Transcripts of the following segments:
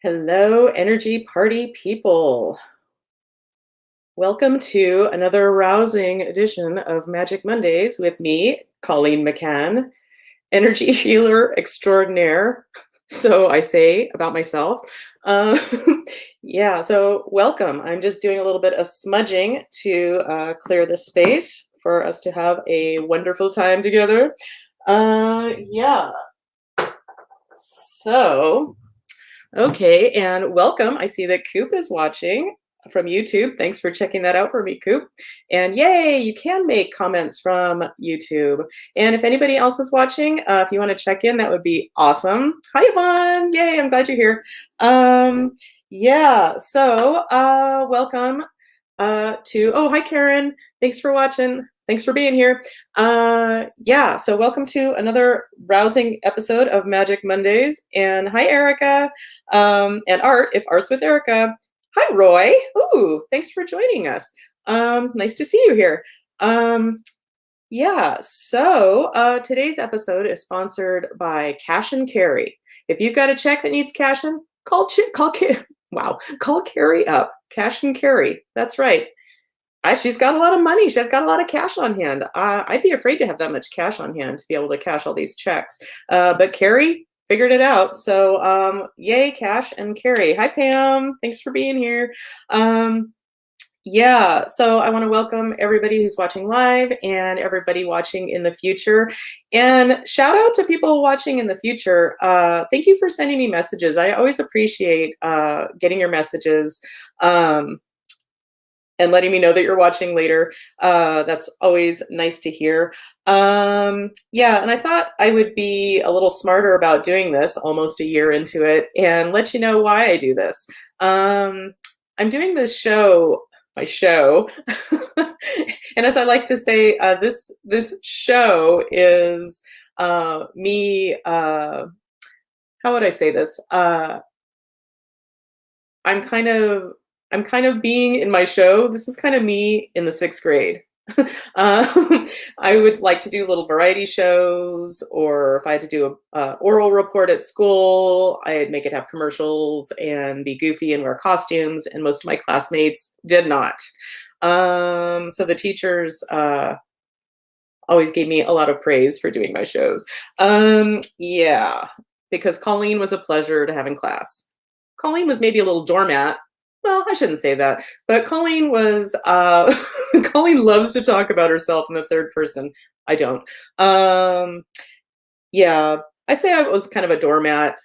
Hello, energy party people. Welcome to another rousing edition of Magic Mondays with me, Colleen McCann, energy healer extraordinaire. So I say about myself. Uh, yeah, so welcome. I'm just doing a little bit of smudging to clear the space for us to have a wonderful time together. Yeah, so. Okay, and welcome. I see that Coop is watching from YouTube. Thanks for checking that out for me, Coop. And yay, you can make comments from YouTube. And if anybody else is watching, if you want to check in, that would be awesome. Hi, Yvonne. Yay, I'm glad you're here. Yeah, so welcome oh, hi, Karen. Thanks for watching. Thanks for being here. Yeah, so welcome to another rousing episode of Magic Mondays. And hi, Erica. And Art, if Art's with Erica. Hi, Roy. Ooh, thanks for joining us. Nice to see you here. Yeah, so today's episode is sponsored by Cashin Carrie. If you've got a check that needs cashing, call Carrie up. Cashin Carrie. That's right. She's got a lot of money. She's got a lot of cash on hand. I'd be afraid to have that much cash on hand to be able to cash all these checks. But Carrie figured it out. So yay, Cash and Carrie. Hi, Pam. Thanks for being here. Yeah, so I want to welcome everybody who's watching live and everybody watching in the future. And shout out to people watching in the future. Thank you for sending me messages. I always appreciate getting your messages and letting me know that you're watching later. That's always nice to hear. Yeah, and I thought I would be a little smarter about doing this almost a year into it and let you know why I do this. I'm doing this my show. And as I like to say, this show is me, how would I say this? I'm kind of being in my show. This is kind of me in the 6th grade. I would like to do little variety shows, or if I had to do a oral report at school, I'd make it have commercials and be goofy and wear costumes, and most of my classmates did not. So the teachers always gave me a lot of praise for doing my shows. Yeah, because Colleen was a pleasure to have in class. Colleen was maybe a little doormat. Well, I shouldn't say that, but Colleen was, Colleen loves to talk about herself in the 3rd person. I don't. Yeah, I say I was kind of a doormat,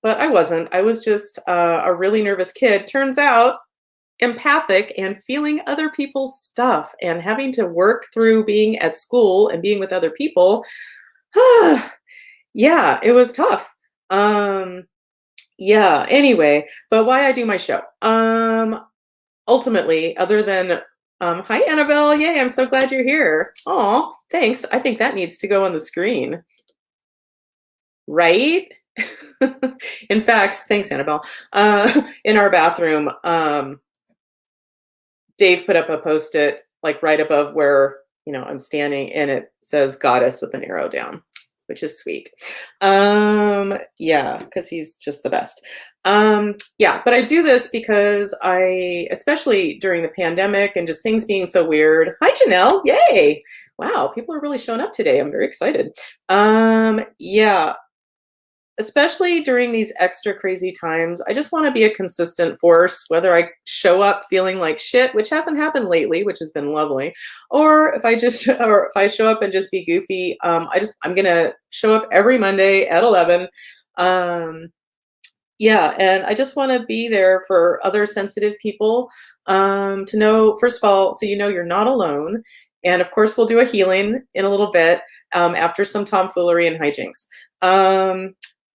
but I wasn't. I was just a really nervous kid. Turns out, empathic and feeling other people's stuff and having to work through being at school and being with other people. Yeah, it was tough. Yeah, anyway, but why I do my show. Ultimately, other than hi, Annabelle. Yay, I'm so glad you're here. Oh, thanks. I think that needs to go on the screen. Right? In fact, thanks, Annabelle. In our bathroom, Dave put up a Post-it like right above where I'm standing, and it says goddess with an arrow down, which is sweet. Yeah, because he's just the best. Yeah, but I do this because especially during the pandemic and just things being so weird. Hi, Janelle. Yay. Wow, people are really showing up today. I'm very excited. Yeah, especially during these extra crazy times, I just want to be a consistent force, whether I show up feeling like shit, which hasn't happened lately, which has been lovely, or if I show up and just be goofy. I'm gonna show up every Monday at 11. Yeah, and I just want to be there for other sensitive people to know, first of all, so you're not alone. And of course, we'll do a healing in a little bit after some tomfoolery and hi-jinx.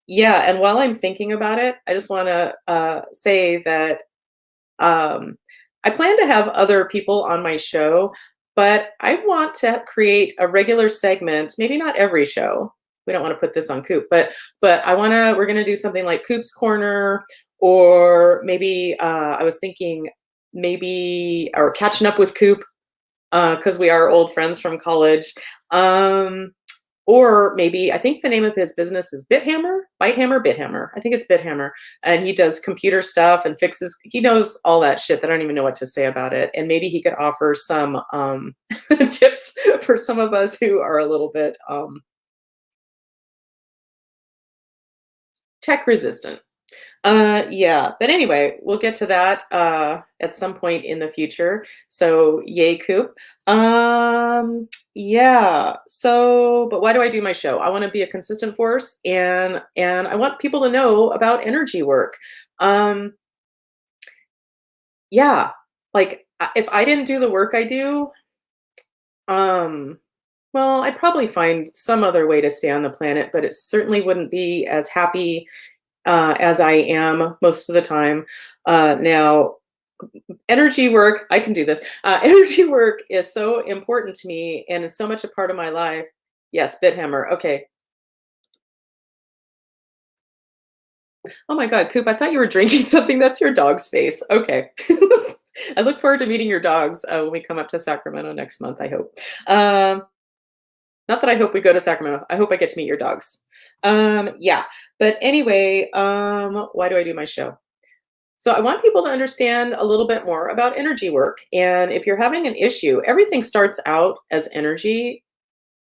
Yeah, and while I'm thinking about it, I just want to say that I plan to have other people on my show, but I want to create a regular segment, maybe not every show. We don't want to put this on Coop, but we're going to do something like Coop's Corner, or maybe I was thinking or catching up with Coop, because we are old friends from college. Or maybe, I think the name of his business is BitHammer. Bite Hammer, Bit Hammer. I think it's Bit Hammer. And he does computer stuff and fixes, he knows all that shit that I don't even know what to say about it. And maybe he could offer some tips for some of us who are a little bit tech resistant. Yeah, but anyway, we'll get to that at some point in the future. So yay, Coop. Yeah. So, but why do I do my show? I want to be a consistent force, and I want people to know about energy work. Um, yeah, like if I didn't do the work I do, um, well, I'd probably find some other way to stay on the planet, but it certainly wouldn't be as happy as I am most of the time. Now, energy work, I can do this. Energy work is so important to me and it's so much a part of my life. Yes, Bithammer. Okay. Oh my God, Coop, I thought you were drinking something. That's your dog's face. Okay. I look forward to meeting your dogs when we come up to Sacramento next month, I hope. Um, Not that I hope we go to Sacramento. I hope I get to meet your dogs. Yeah. But anyway, why do I do my show? So I want people to understand a little bit more about energy work. And if you're having an issue, everything starts out as energy.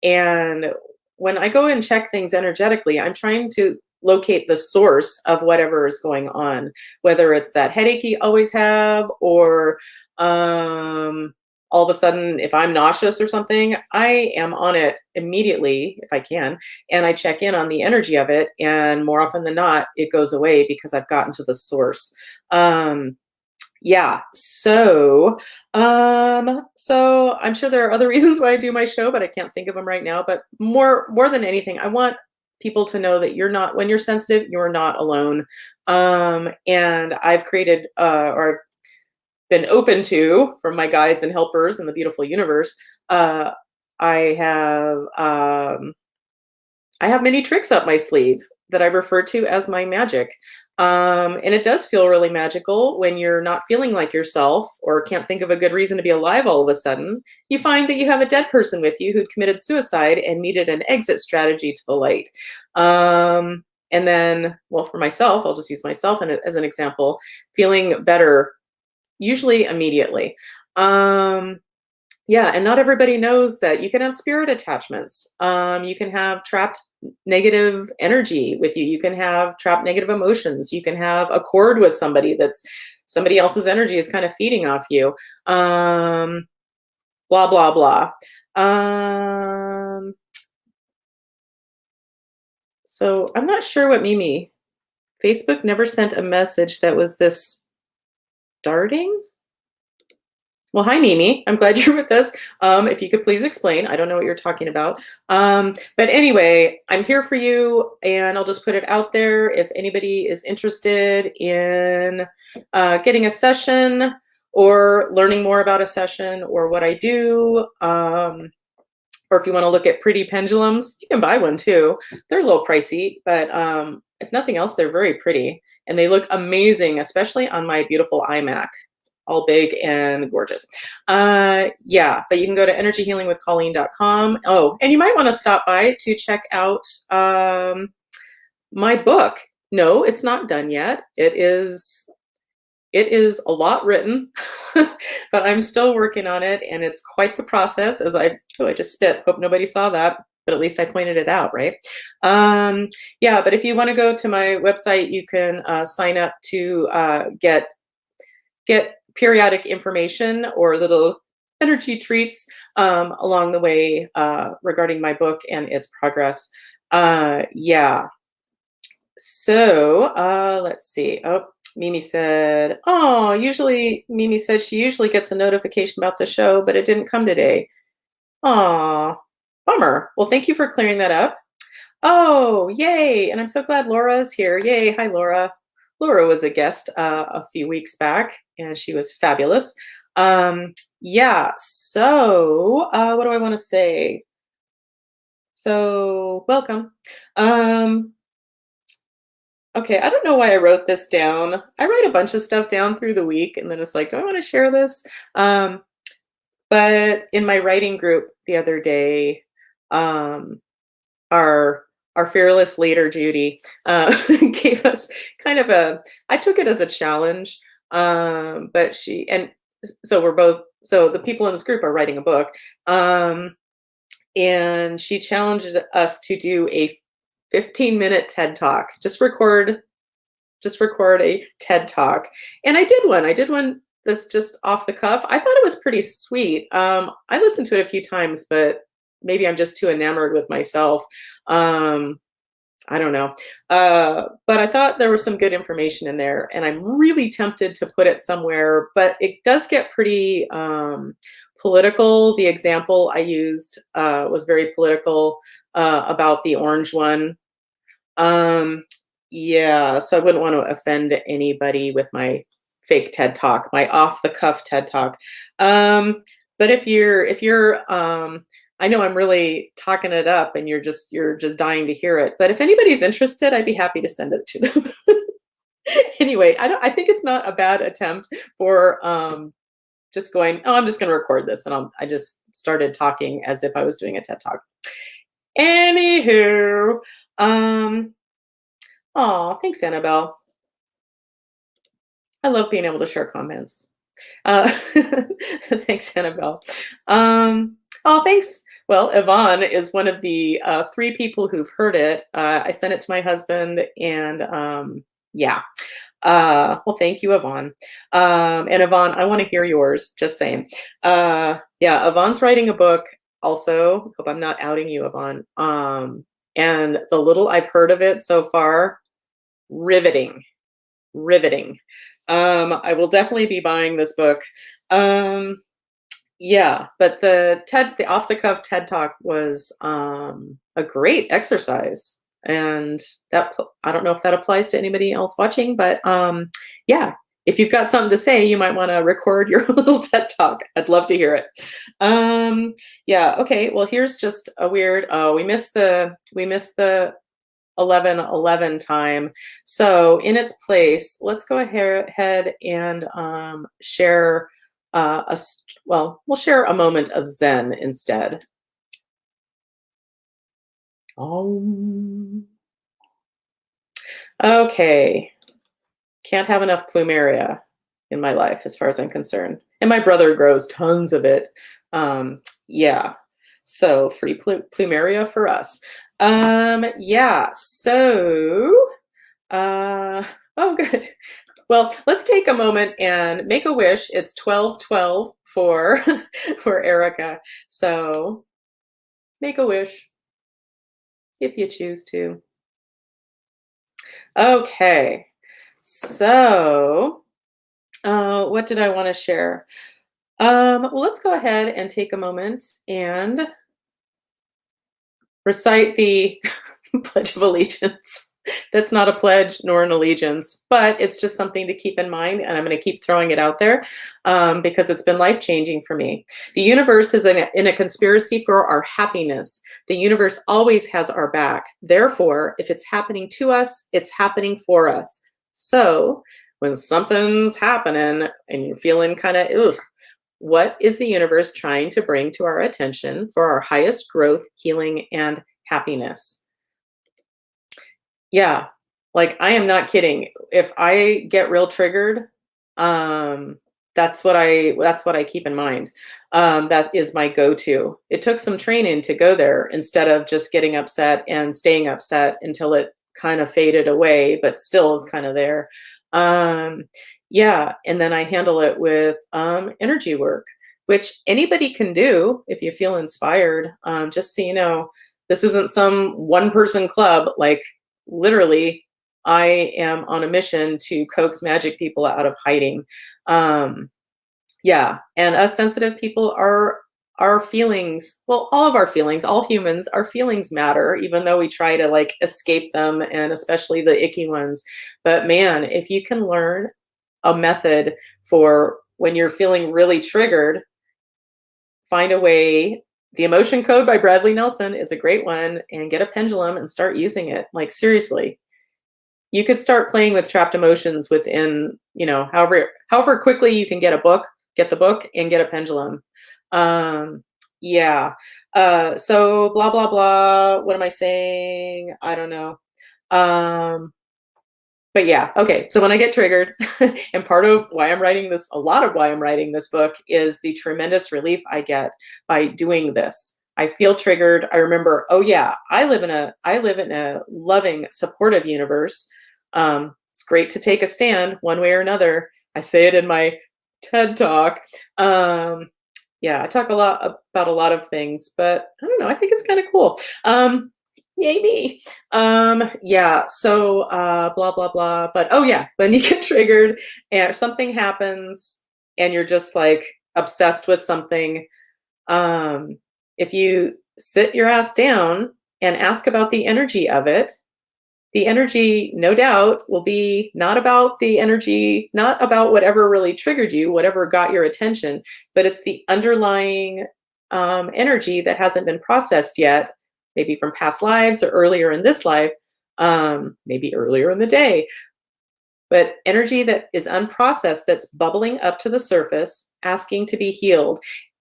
And when I go and check things energetically, I'm trying to locate the source of whatever is going on, whether it's that headache you always have, or all of a sudden, if I'm nauseous or something, I am on it immediately if I can. And I check in on the energy of it. And more often than not, it goes away because I've gotten to the source. Um, yeah. So I'm sure there are other reasons why I do my show, but I can't think of them right now. But more than anything, I want people to know that you're not, when you're sensitive, you're not alone. And I've created or I've been open to from my guides and helpers in the beautiful universe. Uh, I have I have many tricks up my sleeve that I refer to as my magic. And it does feel really magical when you're not feeling like yourself or can't think of a good reason to be alive all of a sudden. You find that you have a dead person with you who'd committed suicide and needed an exit strategy to the light. And then, well, for myself, I'll just use myself as an example, feeling better, usually immediately. Yeah, and not everybody knows that you can have spirit attachments. You can have trapped negative energy with you. You can have trapped negative emotions. You can have a cord with somebody that's somebody else's energy is kind of feeding off you. Blah, blah, blah. So I'm not sure what Mimi, Facebook never sent a message that was this starting. Well, hi, Mimi. I'm glad you're with us. If you could please explain. I don't know what you're talking about. But anyway, I'm here for you, and I'll just put it out there. If anybody is interested in getting a session or learning more about a session or what I do, or if you want to look at pretty pendulums, you can buy one too. They're a little pricey, but if nothing else, they're very pretty. And they look amazing, especially on my beautiful iMac. All big and gorgeous. Yeah, but you can go to energyhealingwithcolleen.com. Oh, and you might want to stop by to check out my book. No, it's not done yet. It is a lot written, but I'm still working on it, and it's quite the process. I just spit. Hope nobody saw that, but at least I pointed it out, right? Yeah, but if you want to go to my website, you can sign up to get periodic information or little energy treats along the way regarding my book and its progress. Yeah. So let's see. Oh, Mimi said, oh, Mimi said she usually gets a notification about the show, but it didn't come today. Aw, bummer. Well, thank you for clearing that up. Oh, yay. And I'm so glad Laura's here. Yay. Hi, Laura. Laura was a guest a few weeks back, and she was fabulous. Yeah, so what do I want to say? So, welcome. Okay, I don't know why I wrote this down. I write a bunch of stuff down through the week, and then it's like, do I want to share this? But in my writing group the other day, our our fearless leader, Judy, gave us kind of I took it as a challenge, but so we're both, so the people in this group are writing a book, and she challenged us to do a 15-minute TED Talk. Just record a TED Talk. And I did one that's just off the cuff. I thought it was pretty sweet. I listened to it a few times, but maybe I'm just too enamored with myself. I don't know. But I thought there was some good information in there, and I'm really tempted to put it somewhere, but it does get pretty political. The example I used was very political, about the orange one. Yeah, so I wouldn't want to offend anybody with my fake TED Talk, my off the cuff TED Talk. But if you're I know I'm really talking it up and you're just dying to hear it. But if anybody's interested, I'd be happy to send it to them. Anyway, I think it's not a bad attempt for just going, oh, I'm just going to record this, and I just started talking as if I was doing a TED Talk. Anywho, oh, thanks, Annabelle. I love being able to share comments. Thanks, Annabelle. Oh, thanks. Well, Yvonne is one of the 3 people who've heard it. I sent it to my husband, and yeah. Well, thank you, Yvonne. And Yvonne, I want to hear yours, just saying. Yeah, Yvonne's writing a book also. Hope I'm not outing you, Yvonne. And the little I've heard of it so far, riveting, riveting. I will definitely be buying this book. Yeah, but the off the cuff TED Talk was a great exercise, and I don't know if that applies to anybody else watching, but yeah, if you've got something to say, you might want to record your little TED Talk. I'd love to hear it. Yeah, okay. Well, here's just a weird. Oh, we missed the 11:11 time. So in its place, let's go ahead and share we'll share a moment of Zen instead. Okay. Can't have enough plumeria in my life as far as I'm concerned. And my brother grows tons of it. Yeah. So free plumeria for us. Yeah, so oh good. Well, let's take a moment and make a wish. It's 12:12 for for Erica. So make a wish if you choose to. Okay. So what did I want to share? Well, let's go ahead and take a moment and recite the Pledge of Allegiance. That's not a pledge nor an allegiance, but it's just something to keep in mind, and I'm going to keep throwing it out there because it's been life-changing for me. The universe is in a conspiracy for our happiness. The universe always has our back. Therefore, if it's happening to us, it's happening for us. So when something's happening and you're feeling kind of, ugh, what is the universe trying to bring to our attention for our highest growth, healing, and happiness? Yeah, like I am not kidding. If I get real triggered, that's what I keep in mind. That is my go-to. It took some training to go there instead of just getting upset and staying upset until it kind of faded away, but still is kind of there. Yeah, and then I handle it with energy work, which anybody can do if you feel inspired. Just so you know, this isn't some one-person club. Like literally, I am on a mission to coax magic people out of hiding. Yeah, and us sensitive people our feelings, well, all of our feelings, all humans, our feelings matter, even though we try to like escape them, and especially the icky ones. But man, if you can learn a method for when you're feeling really triggered, find a way. The Emotion Code by Bradley Nelson is a great one, and get a pendulum and start using it. Like seriously, you could start playing with trapped emotions within, however quickly you can get the book and get a pendulum. Yeah. So blah blah blah. What am I saying? I don't know. Um, but yeah, okay. So when I get triggered, and part of why I'm writing this, a lot of why I'm writing this book is the tremendous relief I get by doing this. I feel triggered. I remember, oh yeah, I live in a loving, supportive universe. It's great to take a stand one way or another. I say it in my TED talk. Yeah, I talk a lot about a lot of things, but I don't know. I think it's kind of cool. Yay me. Yeah, so blah blah blah. But oh yeah, when you get triggered and something happens and you're just like obsessed with something, um, if you sit your ass down and ask about the energy of it, the energy, no doubt, will be not about the energy, not about whatever really triggered you, whatever got your attention, but it's the underlying energy that hasn't been processed yet, maybe from past lives or earlier in this life, maybe earlier in the day, but energy that is unprocessed that's bubbling up to the surface, asking to be healed.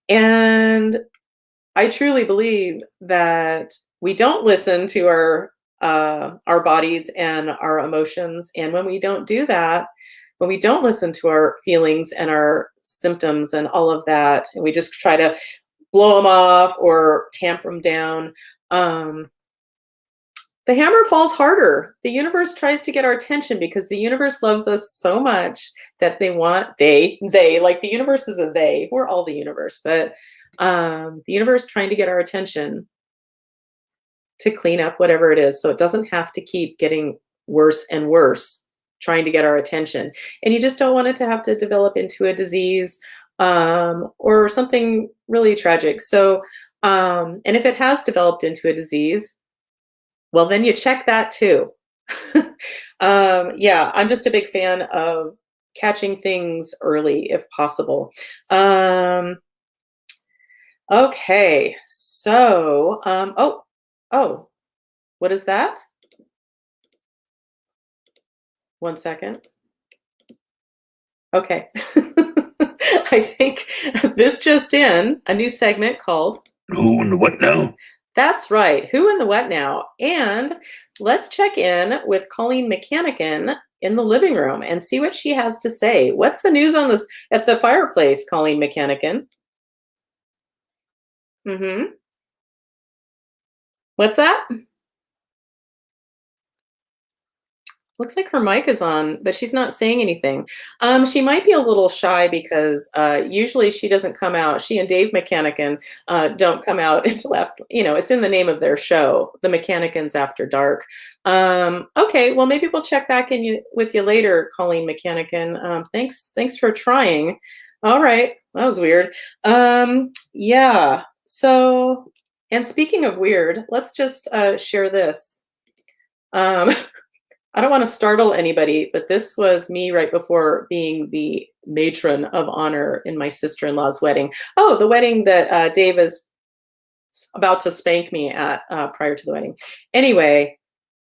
And I truly believe that we don't listen to our bodies and our emotions, and when we don't do that, when we don't listen to our feelings and our symptoms and all of that, and we just try to blow them off or tamp them down, um, the hammer falls harder. The universe tries to get our attention because the universe loves us so much that they like the universe is a they. We're all the universe, but the universe trying to get our attention to clean up whatever it is, so it doesn't have to keep getting worse and worse, trying to get our attention. And you just don't want it to have to develop into a disease or something really tragic. So, and if it has developed into a disease, well, then you check that too. Yeah, I'm just a big fan of catching things early if possible. Um, okay, so, oh, what is that? One second. Okay. I think this just in, a new segment called Who and what now? That's Right, Who in the What Now? And let's check in with Colleen McCannican in the living room and see what she has to say. What's the news on this at the fireplace, Colleen McCannican? Mm-hmm. What's that? Looks like her mic is on, but she's not saying anything. She might be a little shy because usually she doesn't come out. She and Dave McCannican don't come out until after, it's in the name of their show, The McCannicans After Dark. Okay, well, maybe we'll check back with you later, Colleen McCannican. Thanks for trying. All right, that was weird. Yeah, so, and speaking of weird, let's just share this. Um, I don't want to startle anybody, but this was me right before being the matron of honor in my sister-in-law's wedding. Oh, the wedding that Dave is about to spank me at prior to the wedding. Anyway,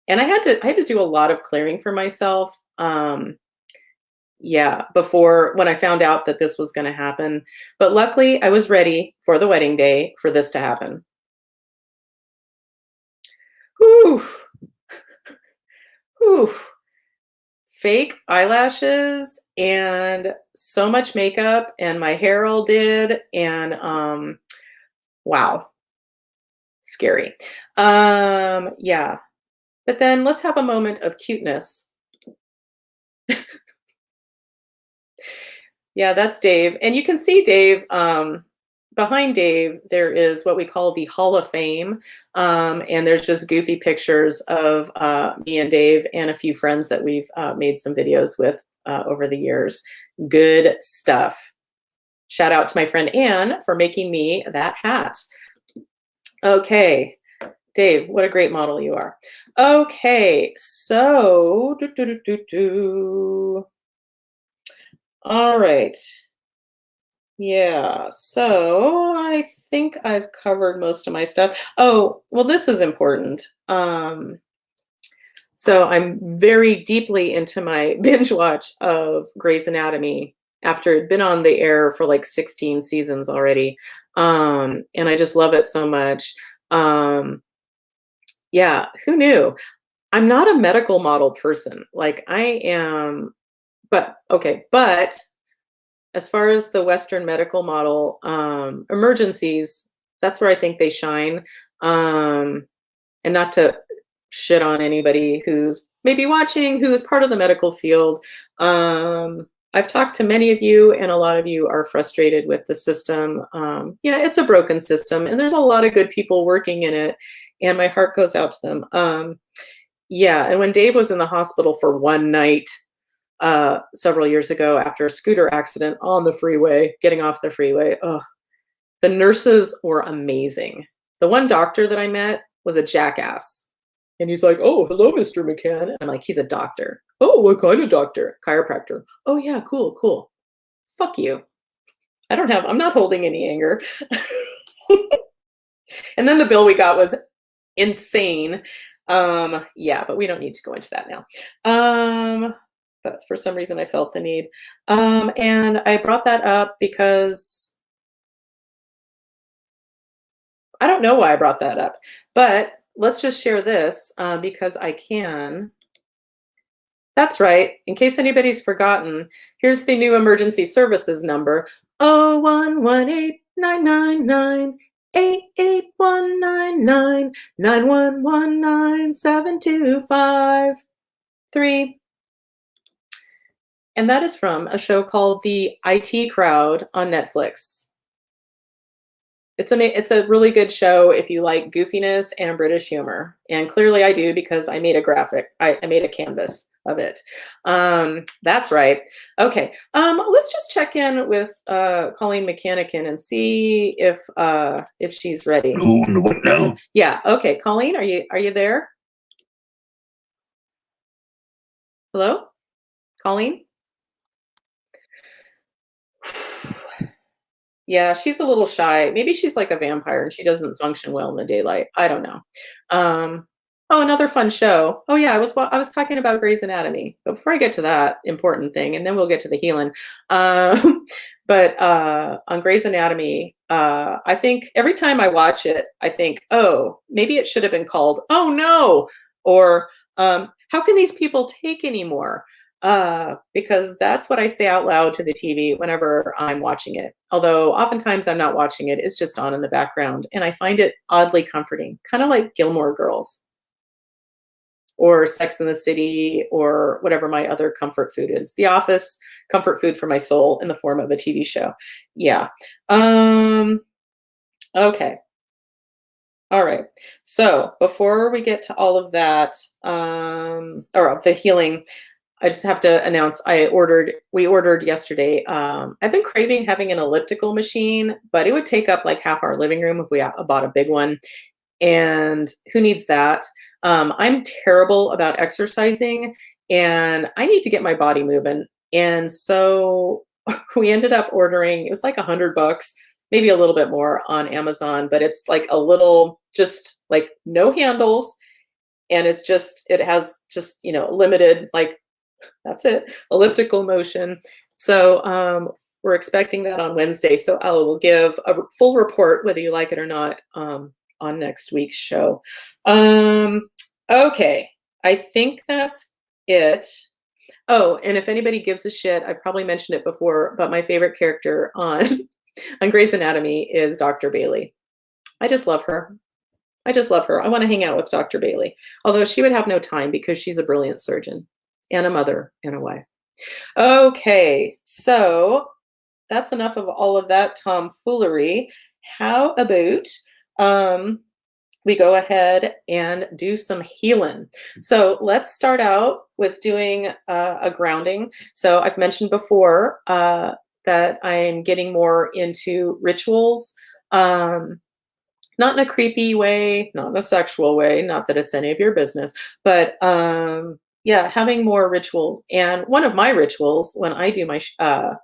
and I had to do a lot of clearing for myself. Yeah, before when I found out that this was going to happen. But luckily, I was ready for the wedding day for this to happen. Whew, whew. Fake eyelashes and so much makeup and my hair all did and wow, scary. Yeah, but then let's have a moment of cuteness. Yeah, that's Dave, and you can see Dave. Behind Dave there is what we call the Hall of Fame, and there's just goofy pictures of me and Dave and a few friends that we've made some videos with over the years. Good stuff. Shout out to my friend Anne for making me that hat. Okay, Dave, what a great model you are. Okay, so all right. Yeah, so I think I've covered most of my stuff. Oh, well, this is important. So I'm very deeply into my binge watch of Grey's Anatomy. after it'd been on the air for like 16 seasons already. And I just love it so much. Um, yeah, who knew? I'm not a medical model person. Like I am, but okay, but as far as the Western medical model, emergencies, that's where I think they shine. Um, and not to shit on anybody who's maybe watching who is part of the medical field. I've talked to many of you, and a lot of you are frustrated with the system. Yeah, it's a broken system, and there's a lot of good people working in it, and my heart goes out to them. Yeah, and when Dave was in the hospital for one night several years ago after a scooter accident on the freeway, getting off the freeway, oh, the nurses were amazing. The one doctor that I met was a jackass. And he's like, "Oh, hello, Mr. McCann." And I'm like, "He's a doctor." "Oh, what kind of doctor?" "Chiropractor." "Oh, yeah, cool, cool." Fuck you. I'm not holding any anger. And then the bill we got was insane. Yeah, but we don't need to go into that now. But for some reason I felt the need. And I brought that up because I don't know why I brought that up, but let's just share this because I can. That's right. In case anybody's forgotten, here's the new emergency services number: 011899988199991197253. And that is from a show called The IT Crowd on Netflix. It's a really good show if you like goofiness and British humor. And clearly I do because I made a graphic. I made a canvas of it. That's right. Okay. Let's just check in with Colleen Mechanican and see if she's ready. Who and what now? Yeah. Okay. Colleen, are you there? Hello? Colleen? Yeah, she's a little shy. Maybe she's like a vampire and she doesn't function well in the daylight. I don't know. Um, oh, another fun show. Oh yeah, I was talking about Grey's Anatomy. But before I get to that important thing, and then we'll get to the healing. But on Grey's Anatomy, I think every time I watch it, I think, oh, maybe it should have been called "Oh No," or how can these people take anymore? Because that's what I say out loud to the TV whenever I'm watching it. Although oftentimes I'm not watching it, it's just on in the background. And I find it oddly comforting, kind of like Gilmore Girls or Sex in the City or whatever my other comfort food is. The Office, comfort food for my soul in the form of a TV show. Yeah. Okay. All right. So before we get to all of that, or the healing, I just have to announce we ordered yesterday. I've been craving having an elliptical machine, but it would take up like half our living room if we bought a big one. And who needs that? I'm terrible about exercising and I need to get my body moving. And so we ended up ordering, it was like $100, maybe a little bit more on Amazon, but it's like a little, just like no handles. And it has just, limited, like, that's it, elliptical motion. So we're expecting that on Wednesday. So I will give a full report, whether you like it or not, on next week's show. Okay, I think that's it. Oh, and if anybody gives a shit, I probably mentioned it before, but my favorite character on on Grey's Anatomy is Dr. Bailey. I just love her. I just love her. I want to hang out with Dr. Bailey, although she would have no time because she's a brilliant surgeon and a mother and a wife. Okay, so that's enough of all of that tomfoolery. How about we go ahead and do some healing? So let's start out with doing a grounding. So I've mentioned before that I'm getting more into rituals. Not in a creepy way, not in a sexual way, not that it's any of your business, but yeah, having more rituals. And one of my rituals when I do my show,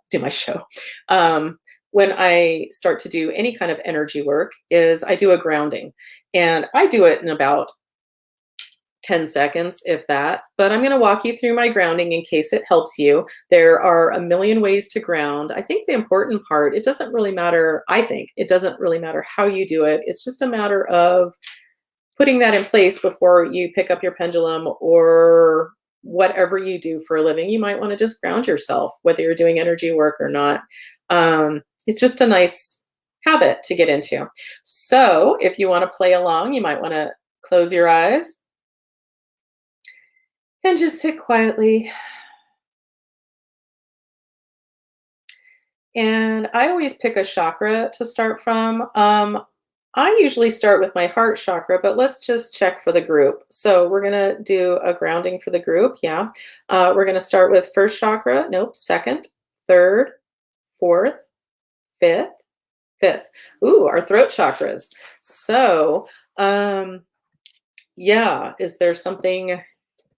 when I start to do any kind of energy work, is I do a grounding, and I do it in about 10 seconds, if that. But I'm going to walk you through my grounding in case it helps you. There are a million ways to ground. I think the important part, it doesn't really matter. I think it doesn't really matter how you do it. It's just a matter of putting that in place before you pick up your pendulum or whatever you do for a living. You might want to just ground yourself, whether you're doing energy work or not. It's just a nice habit to get into. So if you want to play along, you might want to close your eyes and just sit quietly. And I always pick a chakra to start from. I usually start with my heart chakra, but let's just check for the group. So we're going to do a grounding for the group. Yeah. We're going to start with first chakra. Nope. Second, third, fourth, fifth, fifth. Ooh, our throat chakras. So, yeah, is there something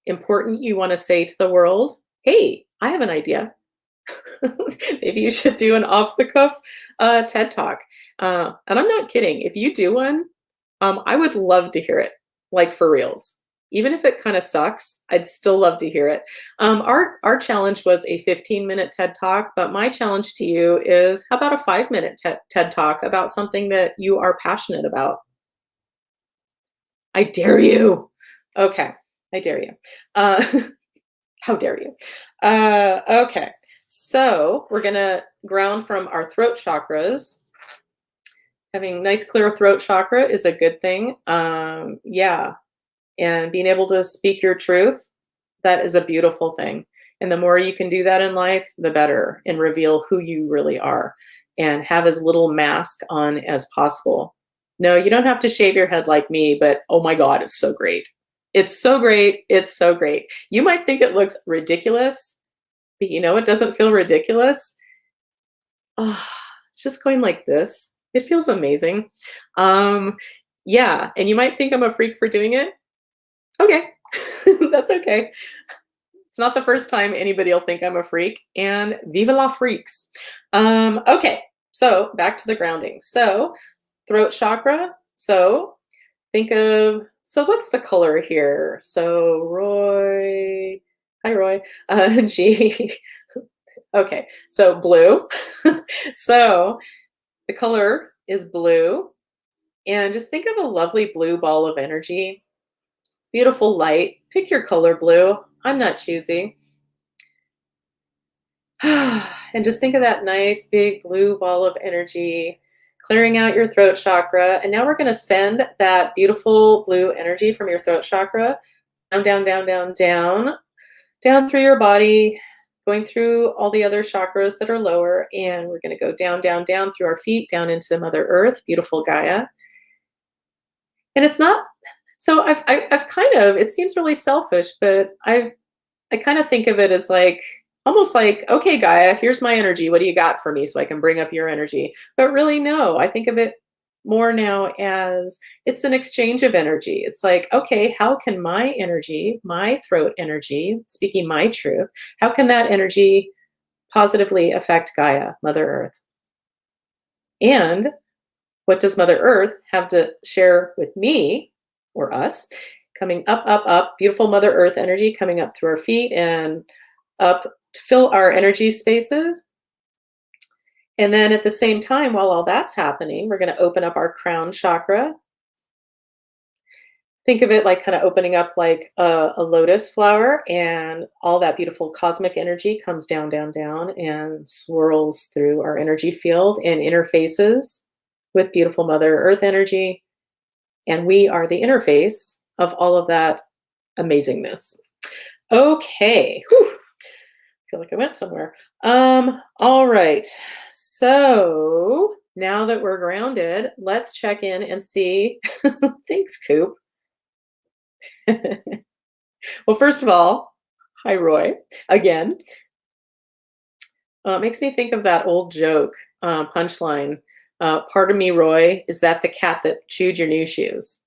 important you want to say to the world? Hey, I have an idea. Maybe you should do an off the cuff TED talk. And I'm not kidding. If you do one, I would love to hear it, like for reals. Even if it kind of sucks, I'd still love to hear it. Our challenge was a 15-minute TED talk, but my challenge to you is how about a 5-minute TED talk about something that you are passionate about? I dare you. Okay, I dare you. How dare you? Okay, so we're gonna ground from our throat chakras. Having nice clear throat chakra is a good thing. Yeah, and being able to speak your truth, that is a beautiful thing. And the more you can do that in life, the better, and reveal who you really are and have as little mask on as possible. No, you don't have to shave your head like me, but oh my God, it's so great. It's so great. It's so great. You might think it looks ridiculous, but you know it doesn't feel ridiculous. Oh, it's just going like this. It feels amazing. Yeah, and you might think I'm a freak for doing it. Okay, that's okay. It's not the first time anybody will think I'm a freak, and viva la freaks. Okay, so back to the grounding. So throat chakra. So think of, so what's the color here? So Roy, hi Roy, G. Okay, so blue. So the color is blue. And just think of a lovely blue ball of energy. Beautiful light. Pick your color blue. I'm not choosy. And just think of that nice big blue ball of energy clearing out your throat chakra. And now we're going to send that beautiful blue energy from your throat chakra down, down, down, down, down, down through your body, going through all the other chakras that are lower. And we're going to go down, down, down through our feet, down into Mother Earth, beautiful Gaia. And it's not, so I've kind of, it seems really selfish, but I kind of think of it as like, almost like, okay, Gaia, here's my energy. What do you got for me so I can bring up your energy? But really, no, I think of it more now as it's an exchange of energy. It's like, okay, how can my energy, my throat energy, speaking my truth, how can that energy positively affect Gaia, Mother Earth? And what does Mother Earth have to share with me or us? Coming up, up, up, beautiful Mother Earth energy coming up through our feet and up to fill our energy spaces. And then at the same time, while all that's happening, we're going to open up our crown chakra. Think of it like kind of opening up like a lotus flower, and all that beautiful cosmic energy comes down, down, down, and swirls through our energy field and interfaces with beautiful Mother Earth energy. And we are the interface of all of that amazingness. Okay. Whew. Feel like I went somewhere. All right. So now that we're grounded, let's check in and see. Thanks, Coop. Well, first of all, hi, Roy, again. It makes me think of that old joke, punchline. Pardon me, Roy, is that the cat that chewed your new shoes?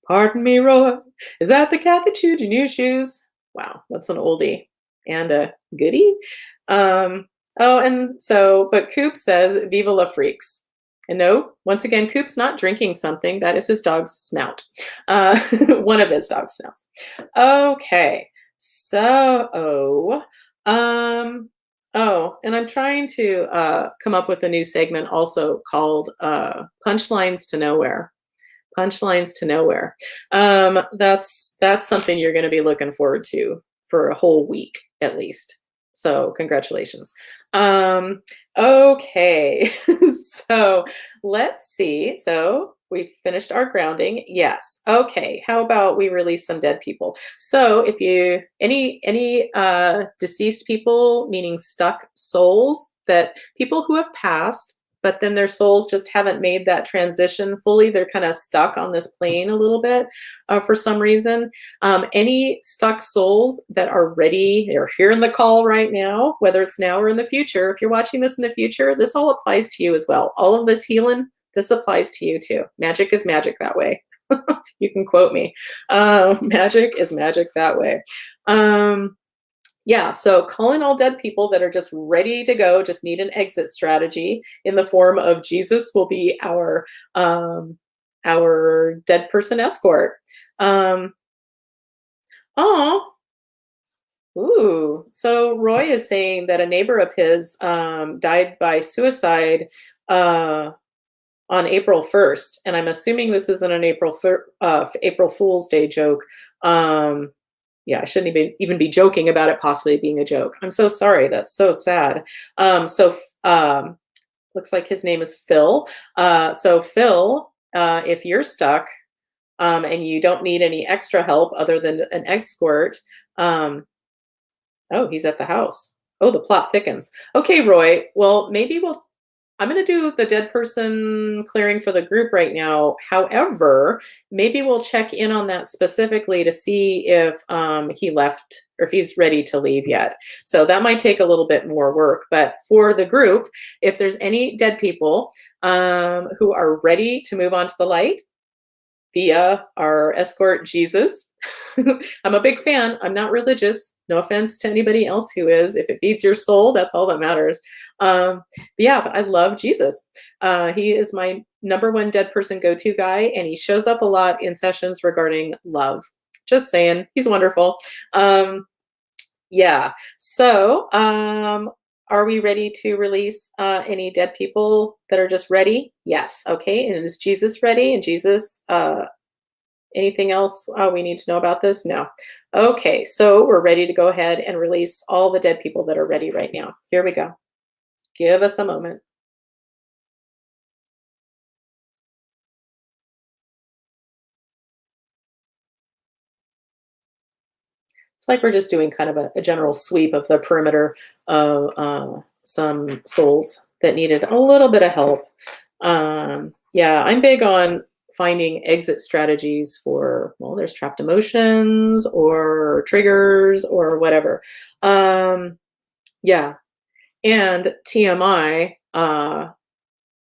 Pardon me, Roy, is that the cat that chewed your new shoes? Wow, that's an oldie and a goodie. Oh, and so, but Coop says, Viva la freaks. And no, once again, Coop's not drinking something. That is his dog's snout. One of his dog's snouts. Okay. So, and I'm trying to come up with a new segment also called Punchlines to Nowhere. Punchlines to Nowhere. That's something you're going to be looking forward to for a whole week at least. So congratulations. Okay, so let's see. So we've finished our grounding. Yes. Okay. How about we release some dead people? So if you any deceased people, meaning stuck souls, that people who have passed, but then their souls just haven't made that transition fully. They're kind of stuck on this plane a little bit for some reason. Any stuck souls that are ready, they're hearing the call right now, whether it's now or in the future. If you're watching this in the future, this all applies to you as well. All of this healing, this applies to you too. Magic is magic that way. You can quote me. Magic is magic that way. Yeah, so calling all dead people that are just ready to go, just need an exit strategy in the form of Jesus will be our dead person escort. Oh, ooh. So Roy is saying that a neighbor of his died by suicide on April 1st, and I'm assuming this isn't an April Fool's Day joke. Yeah, I shouldn't even be joking about it possibly being a joke. I'm so sorry. That's so sad. Looks like his name is Phil. So Phil, if you're stuck and you don't need any extra help other than an escort, oh, he's at the house. Oh, the plot thickens. Okay, Roy. Well, I'm going to do the dead person clearing for the group right now. However, maybe we'll check in on that specifically to see if he left or if he's ready to leave yet. So that might take a little bit more work. But for the group, if there's any dead people who are ready to move on to the light via our escort Jesus, I'm a big fan. I'm not religious. No offense to anybody else who is. If it feeds your soul, that's all that matters. But I love Jesus. He is my number one dead person go-to guy, and he shows up a lot in sessions regarding love. Just saying, he's wonderful. Yeah. So, are we ready to release any dead people that are just ready? Yes. Okay. And is Jesus ready? And Jesus, anything else we need to know about this? No. Okay. So we're ready to go ahead and release all the dead people that are ready right now. Here we go. Give us a moment. It's like we're just doing kind of a general sweep of the perimeter of some souls that needed a little bit of help. Yeah, I'm big on finding exit strategies for, well, there's trapped emotions or triggers or whatever. Yeah, and TMI,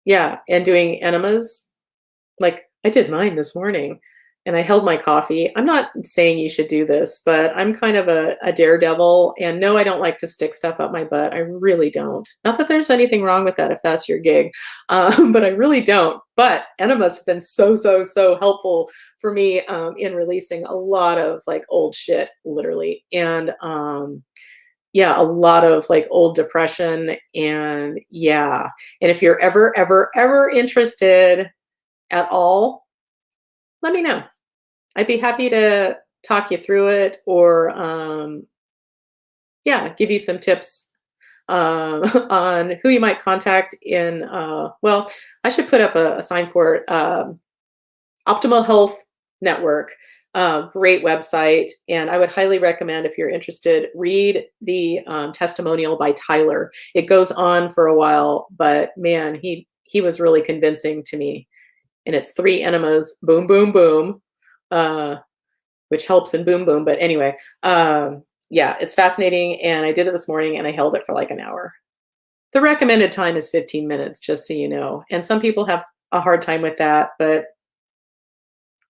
yeah, and doing enemas. Like I did mine this morning and I held my coffee. I'm not saying you should do this, but I'm kind of a daredevil. And no, I don't like to stick stuff up my butt. I really don't. Not that there's anything wrong with that if that's your gig, but I really don't. But enemas have been so helpful for me in releasing a lot of like old shit, literally. And yeah, a lot of like old depression. And yeah. And if you're ever interested at all, let me know. I'd be happy to talk you through it or, yeah, give you some tips on who you might contact in, well, I should put up a sign for it. Optimal Health Network, great website. And I would highly recommend, if you're interested, read the testimonial by Tyler. It goes on for a while, but man, he was really convincing to me. And it's 3 enemas, boom, boom, boom, which helps in boom, boom. But anyway, yeah, it's fascinating. And I did it this morning and I held it for like an hour. The recommended time is 15 minutes, just so you know. And some people have a hard time with that, but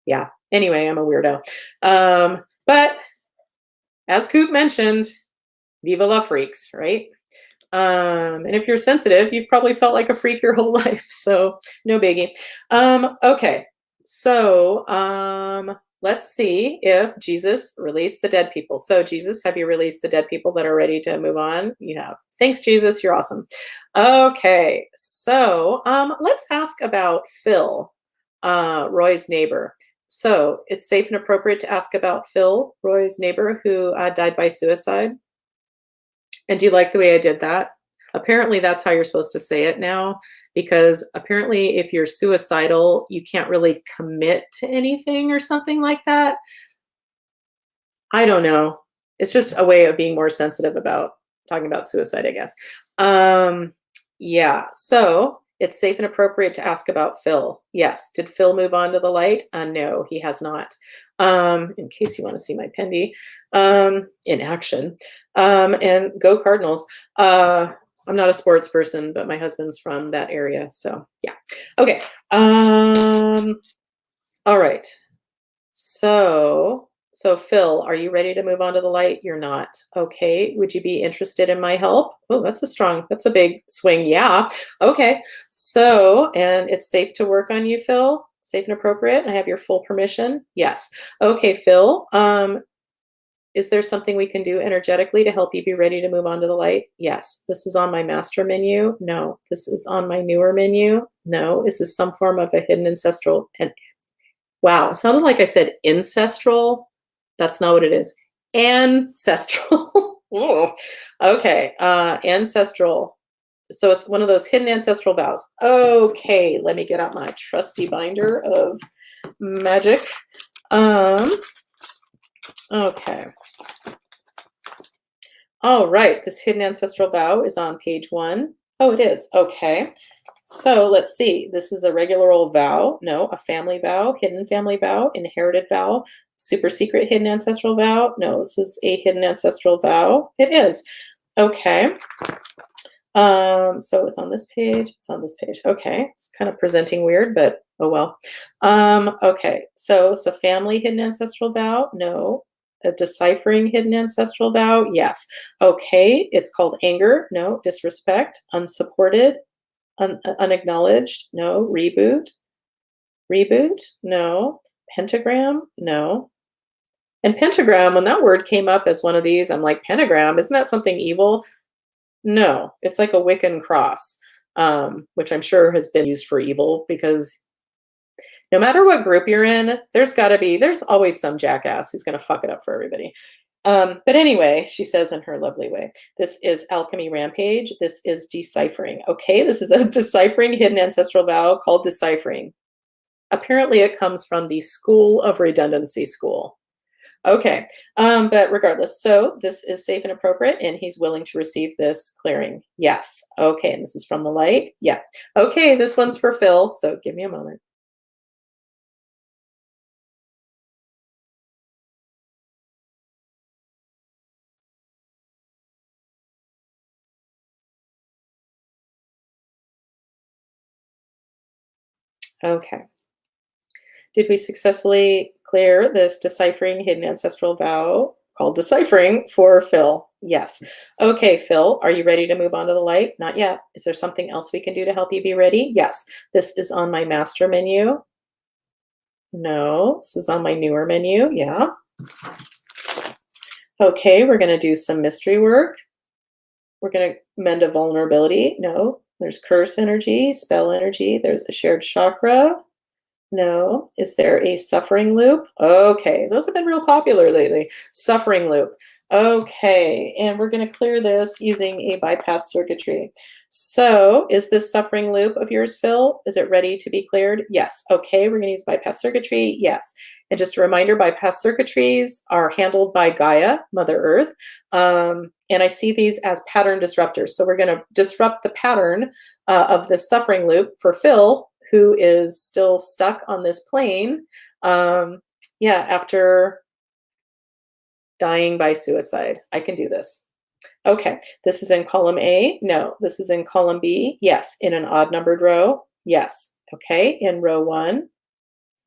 yeah. Anyway, I'm a weirdo. But as Coop mentioned, viva la freaks, right? And if you're sensitive, you've probably felt like a freak your whole life, so no biggie. Okay, so let's see if Jesus released the dead people. So Jesus, have you released the dead people that are ready to move on? You have. Thanks, Jesus. You're awesome. Okay, so let's ask about Phil, Roy's neighbor. So it's safe and appropriate to ask about Phil, Roy's neighbor, who died by suicide. And do you like the way I did that? Apparently, that's how you're supposed to say it now, because apparently, if you're suicidal, you can't really commit to anything or something like that. I don't know. It's just a way of being more sensitive about talking about suicide, I guess. Um, yeah, so it's safe and appropriate to ask about Phil. Yes. Did Phil move on to the light? No, he has not. In case you want to see my pendy in action. And go Cardinals. I'm not a sports person, but my husband's from that area. So yeah. Okay. All right. So Phil, are you ready to move on to the light? You're not. Okay. Would you be interested in my help? Oh, that's a big swing. Yeah. Okay. So, and it's safe to work on you, Phil? Safe and appropriate? I have your full permission? Yes. Okay, Phil. Is there something we can do energetically to help you be ready to move on to the light? Yes. This is on my master menu? No. This is on my newer menu? No. Is this some form of a hidden ancestral? And wow, it sounded like I said ancestral. That's not what it is. Ancestral. Ooh. Okay, ancestral. So it's one of those hidden ancestral vows. Okay, let me get out my trusty binder of magic. Okay. All right, this hidden ancestral vow is on page 1. Oh, it is. Okay. So let's see. This is a regular old vow. No, a family vow, hidden family vow, inherited vow, super secret hidden ancestral vow. No, this is a hidden ancestral vow. It is. Okay. So it's on this page. It's on this page. Okay. It's kind of presenting weird, but oh well. Okay. So it's a family hidden ancestral vow. No. A deciphering hidden ancestral vow. Yes. Okay. It's called anger. No. Disrespect. Unsupported. Unacknowledged, no. Reboot, no. Pentagram, no. And pentagram, when that word came up as one of these, I'm like, pentagram, isn't that something evil? No, it's like a Wiccan cross, which I'm sure has been used for evil, because no matter what group you're in, there's always some jackass who's going to fuck it up for everybody. But anyway, she says in her lovely way, this is Alchemy Rampage. This is deciphering. Okay, this is a deciphering hidden ancestral vow called deciphering. Apparently it comes from the School of Redundancy School. Okay, but regardless, so this is safe and appropriate, and he's willing to receive this clearing. Yes. Okay, and this is from the light. Yeah. Okay, this one's for Phil, so give me a moment. Okay. Did we successfully clear this deciphering hidden ancestral vow called deciphering for Phil? Yes. Okay, Phil, are you ready to move on to the light? Not yet. Is there something else we can do to help you be ready? Yes. This is on my master menu. No. This is on my newer menu. Yeah. Okay, we're going to do some mystery work. We're going to mend a vulnerability. No. There's curse energy, spell energy. There's a shared chakra. No. Is there a suffering loop? Okay, those have been real popular lately. Suffering loop. Okay, and we're going to clear this using a bypass circuitry. So is this suffering loop of yours, Phil? Is it ready to be cleared? Yes. Okay, we're going to use bypass circuitry. Yes. And just a reminder, bypass circuitries are handled by Gaia, Mother Earth. And I see these as pattern disruptors. So we're going to disrupt the pattern of this suffering loop for Phil, who is still stuck on this plane, after dying by suicide. I can do this. Okay, this is in column A. No, this is in column B. Yes, in an odd numbered row. Yes. Okay, in row 1,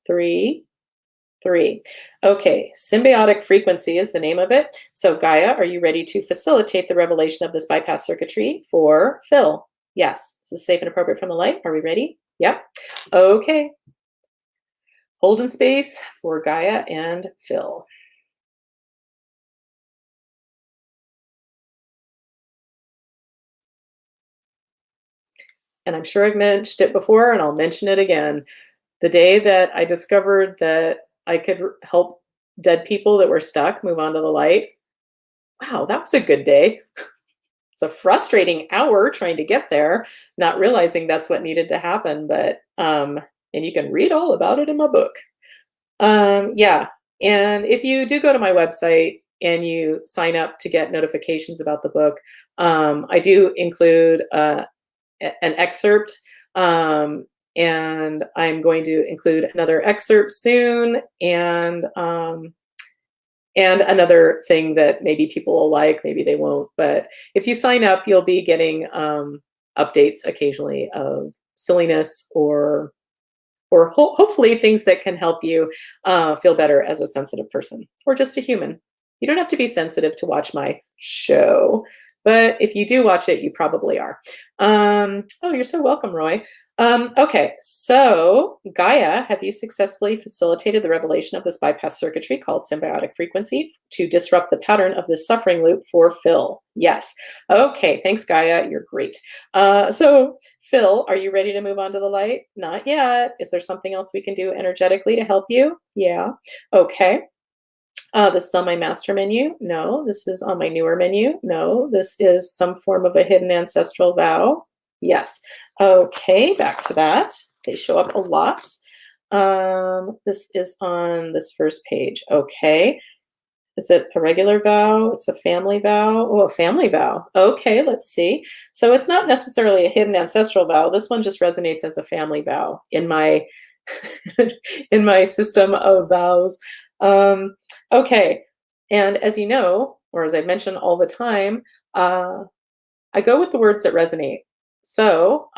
3, 3. Okay, symbiotic frequency is the name of it. So, Gaia, are you ready to facilitate the revelation of this bypass circuitry for Phil? Yes. This is safe and appropriate from the light. Are we ready? Yep. Okay. Hold in space for Gaia and Phil. And I'm sure I've mentioned it before, and I'll mention it again. The day that I discovered that I could help dead people that were stuck move on to the light, wow, that was a good day. It's a frustrating hour trying to get there, not realizing that's what needed to happen. But and you can read all about it in my book. Yeah, and if you do go to my website and you sign up to get notifications about the book, I do include an excerpt, and I'm going to include another excerpt soon, and another thing that maybe people will like, maybe they won't. But if you sign up, you'll be getting updates occasionally of silliness or hopefully things that can help you feel better as a sensitive person or just a human. You don't have to be sensitive to watch my show, but if you do watch it, you probably are. Oh, you're so welcome, Roy. Okay, so Gaia, have you successfully facilitated the revelation of this bypass circuitry called symbiotic frequency to disrupt the pattern of this suffering loop for Phil? Yes. Okay, thanks, Gaia. You're great. So, Phil, are you ready to move on to the light? Not yet. Is there something else we can do energetically to help you? Yeah. Okay. This is on my master menu. No. This is on my newer menu. No. This is some form of a hidden ancestral vow. Yes. Okay, back to that. They show up a lot. This is on this first page. Okay. Is it a regular vow? It's a family vow. Oh, a family vow. Okay, let's see. So it's not necessarily a hidden ancestral vow. This one just resonates as a family vow in my in my system of vows. Okay, and as you know, or as I mention all the time, I go with the words that resonate. So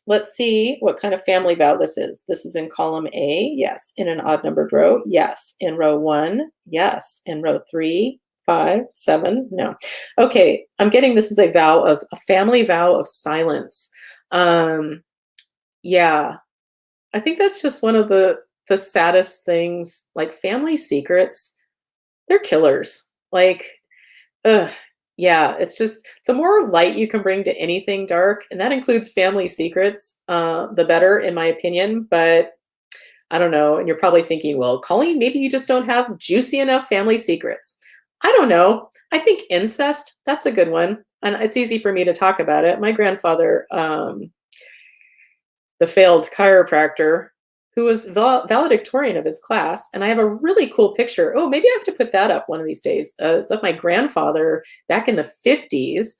let's see what kind of family vow this is. This is in column A, yes. In an odd numbered row, yes. In row 1, yes. In row 3, 5, 7, no. Okay, I'm getting this is a vow of a family vow of silence. Yeah, I think that's just one of the saddest things. Like family secrets, they're killers. Like, ugh, yeah, it's just the more light you can bring to anything dark, and that includes family secrets, the better, in my opinion. But I don't know. And you're probably thinking, well, Colleen, maybe you just don't have juicy enough family secrets. I don't know. I think incest, that's a good one. And it's easy for me to talk about it. My grandfather, the failed chiropractor, who was valedictorian of his class. And I have a really cool picture. Oh, maybe I have to put that up one of these days. It's of my grandfather back in the 50s,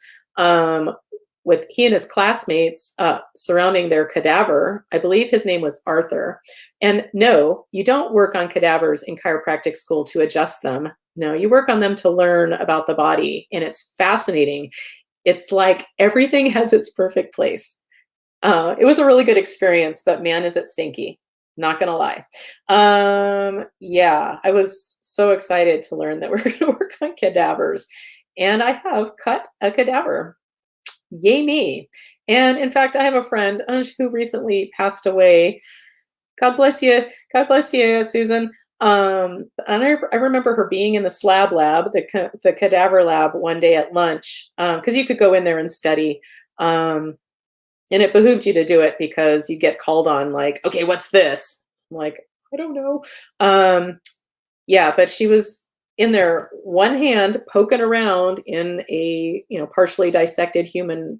with he and his classmates surrounding their cadaver. I believe his name was Arthur. And no, you don't work on cadavers in chiropractic school to adjust them. No, you work on them to learn about the body. And it's fascinating. It's like everything has its perfect place. It was a really good experience, but man, is it stinky. Not gonna lie. Yeah, I was so excited to learn that we're gonna work on cadavers. And I have cut a cadaver. Yay me. And in fact, I have a friend who recently passed away. God bless you. God bless you, Susan. And I remember her being in the slab lab, the cadaver lab one day at lunch, because you could go in there and study. And it behooved you to do it because you get called on like, okay, what's this? I'm like, I don't know. Yeah, but she was in there, one hand poking around in a partially dissected human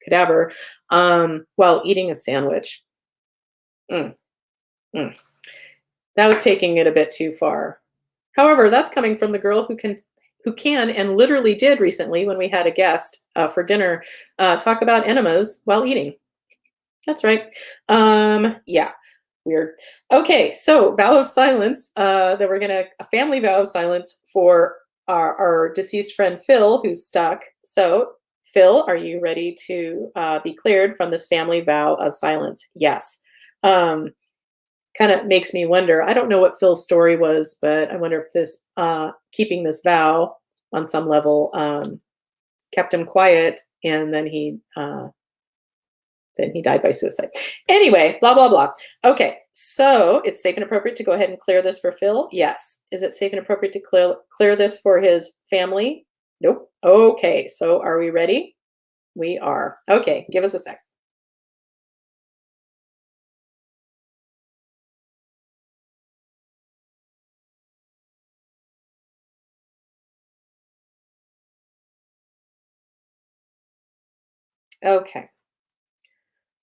cadaver, while eating a sandwich. Mm, mm. That was taking it a bit too far. However, that's coming from the girl who can and literally did recently when we had a guest for dinner talk about enemas while eating. That's right. Yeah, weird. Okay, so vow of silence. That we're gonna a family vow of silence for our deceased friend Phil, who's stuck. So, Phil, are you ready to be cleared from this family vow of silence? Yes. kind of makes me wonder. I don't know what Phil's story was, but I wonder if this keeping this vow on some level kept him quiet, and then he died by suicide. Anyway, blah blah blah. Okay, so it's safe and appropriate to go ahead and clear this for Phil. Yes. Is it safe and appropriate to clear this for his family? Nope. Okay, so are we ready? We are. Okay, give us a sec. Okay.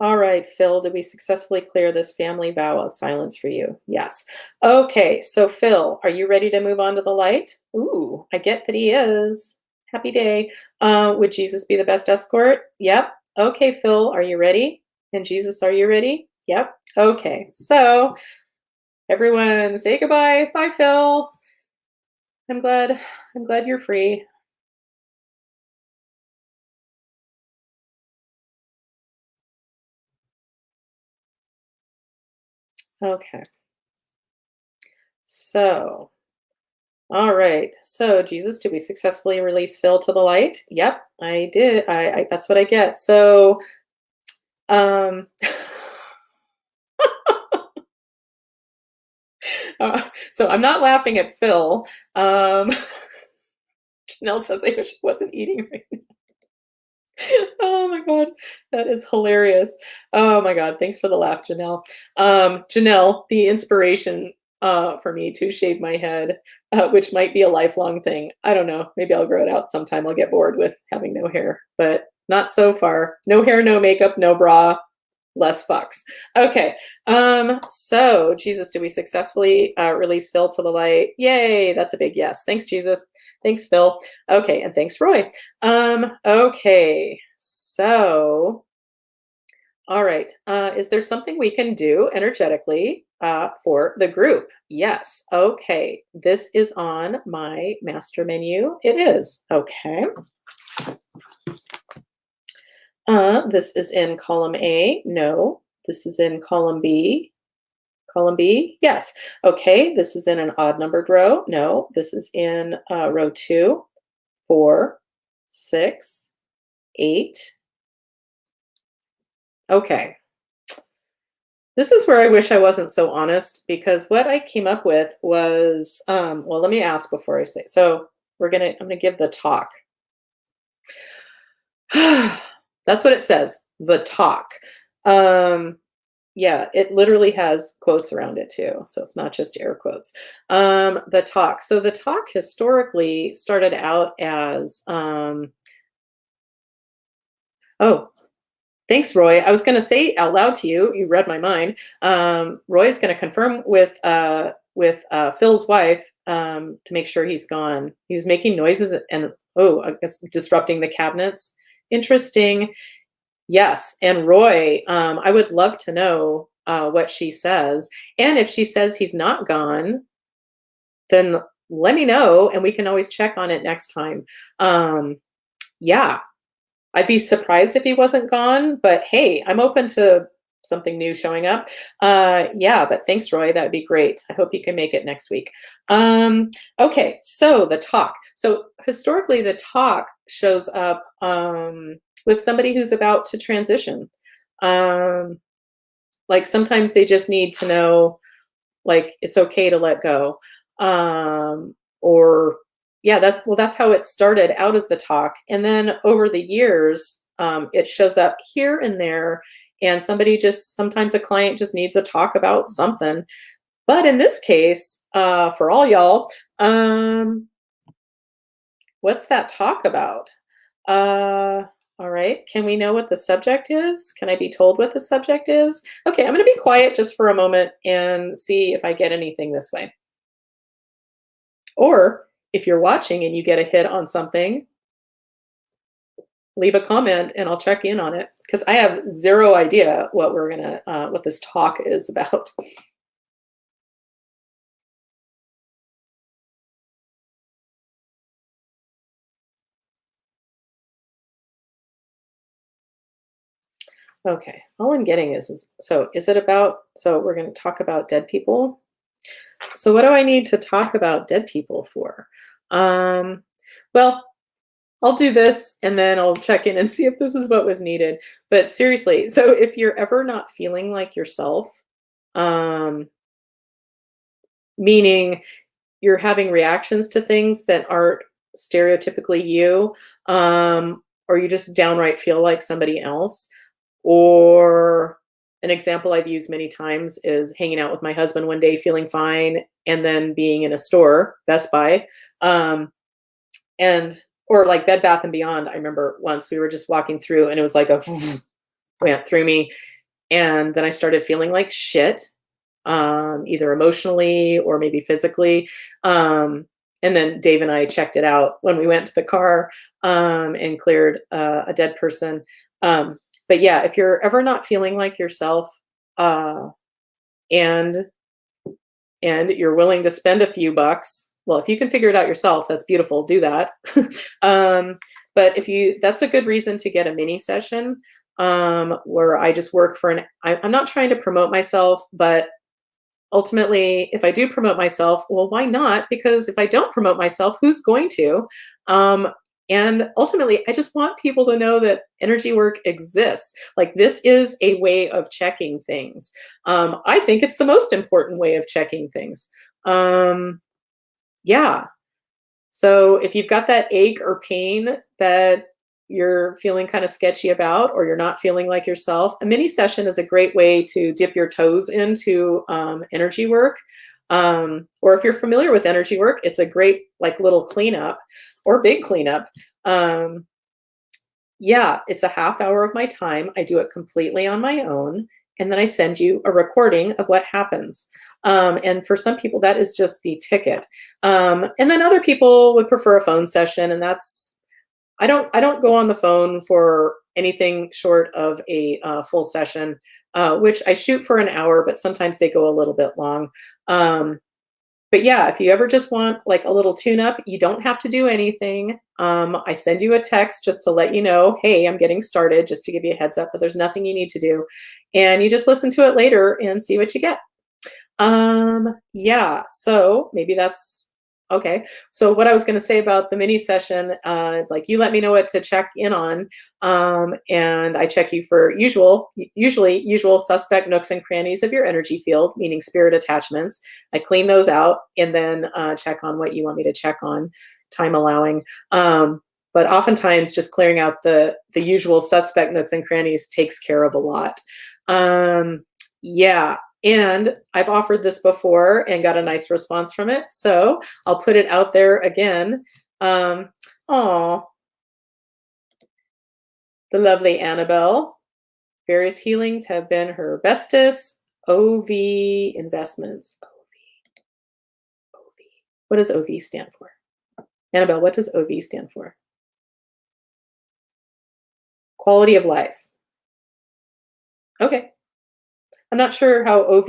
All right, Phil, did we successfully clear this family vow of silence for you? Yes. Okay, so Phil, are you ready to move on to the light? Ooh, I get that he is. Happy day. Would Jesus be the best escort? Yep. Okay, Phil, are you ready? And Jesus, are you ready? Yep. Okay, so everyone say goodbye. Bye, Phil. I'm glad. I'm glad you're free. Okay. So all right. So, Jesus, did we successfully release Phil to the light? Yep, I did. That's what I get. So, um, so I'm not laughing at Phil. Um, Janelle says I wish I wasn't eating right now. Oh my god, that is hilarious. Oh my god, thanks for the laugh, Janelle. Janelle, the inspiration for me to shave my head, which might be a lifelong thing. I don't know. Maybe I'll grow it out sometime. I'll get bored with having no hair, but not so far. No hair, no makeup, no bra, less fucks. Okay. So Jesus, did we successfully release Phil to the light? Yay, that's a big yes. Thanks, Jesus. Thanks, Phil. Okay, and thanks, Roy. Okay, so all right. Is there something we can do energetically for the group? Yes. Okay. This is on my master menu. It is. Okay. This is in column A. No. This is in column B. Column B. Yes. Okay. This is in an odd numbered row. No. This is in row 2, 4, 6, 8. Okay. This is where I wish I wasn't so honest, because what I came up with was, well, let me ask before I say. So I'm gonna give the talk. That's what it says, the talk. Um, yeah, it literally has quotes around it too, so it's not just air quotes. The talk. So the talk historically started out as, oh, thanks, Roy. I was going to say out loud to you. You read my mind. Roy is going to confirm with Phil's wife to make sure he's gone. He was making noises and I guess disrupting the cabinets. Interesting. Yes, and Roy, I would love to know what she says, and if she says he's not gone, then let me know, and we can always check on it next time. Yeah, I'd be surprised if he wasn't gone, but hey, I'm open to something new showing up. Yeah, but thanks, Roy. That'd be great. I hope you can make it next week. Okay, so the talk. So historically, the talk shows up with somebody who's about to transition. Um, like sometimes they just need to know, like it's okay to let go. Or yeah, that's how it started out as the talk, and then over the years it shows up here and there, and sometimes a client just needs a talk about something. But in this case, for all y'all, what's that talk about? uh all right, can we know what the subject is? Can I be told what the subject is? Okay, I'm going to be quiet just for a moment and see if I get anything this way. Or if you're watching and you get a hit on something, leave a comment and I'll check in on it, because I have zero idea what this talk is about. Okay. All I'm getting is so is it about so we're going to talk about dead people? So what do I need to talk about dead people for? Um, well, I'll do this and then I'll check in and see if this is what was needed. But seriously, so if you're ever not feeling like yourself, um, meaning you're having reactions to things that aren't stereotypically you, or you just downright feel like somebody else, or an example I've used many times is hanging out with my husband one day feeling fine and then being in a store, Best Buy, um, and or like Bed Bath and Beyond. I remember once we were just walking through and it was like a went through me, and then I started feeling like shit, either emotionally or maybe physically. Um, and then Dave and I checked it out when we went to the car, and cleared a dead person. Um, but yeah, if you're ever not feeling like yourself, uh, and you're willing to spend a few bucks, well, if you can figure it out yourself, that's beautiful. Do that. um, but if you, that's a good reason to get a mini session, where I just work for I'm not trying to promote myself, but ultimately, if I do promote myself, well, why not? Because if I don't promote myself, who's going to? Um, and ultimately, I just want people to know that energy work exists. Like, this is a way of checking things. I think it's the most important way of checking things. Um, yeah. So if you've got that ache or pain that you're feeling kind of sketchy about, or you're not feeling like yourself, a mini session is a great way to dip your toes into energy work. Or if you're familiar with energy work, it's a great like little cleanup or big cleanup. Um, yeah, it's a half hour of my time. I do it completely on my own. And then I send you a recording of what happens. And for some people, that is just the ticket. And then other people would prefer a phone session, and that's I don't go on the phone for anything short of a full session, which I shoot for an hour, but sometimes they go a little bit long. Um, but yeah, if you ever just want like a little tune up, you don't have to do anything. I send you a text just to let you know, hey, I'm getting started, just to give you a heads up, but there's nothing you need to do. And you just listen to it later and see what you get. Yeah, so maybe that's okay. So what I was going to say about the mini session is like you let me know what to check in on, and I check you for usually usual suspect nooks and crannies of your energy field, meaning spirit attachments. I clean those out and then check on what you want me to check on, time allowing. But oftentimes, just clearing out the usual suspect nooks and crannies takes care of a lot. Yeah, and I've offered this before and got a nice response from it. So I'll put it out there again. Oh, the lovely Annabelle. Various healings have been her bestest. OV investments. OV. What does OV stand for? Annabelle, what does OV stand for? Quality of life. Okay. I'm not sure how OV,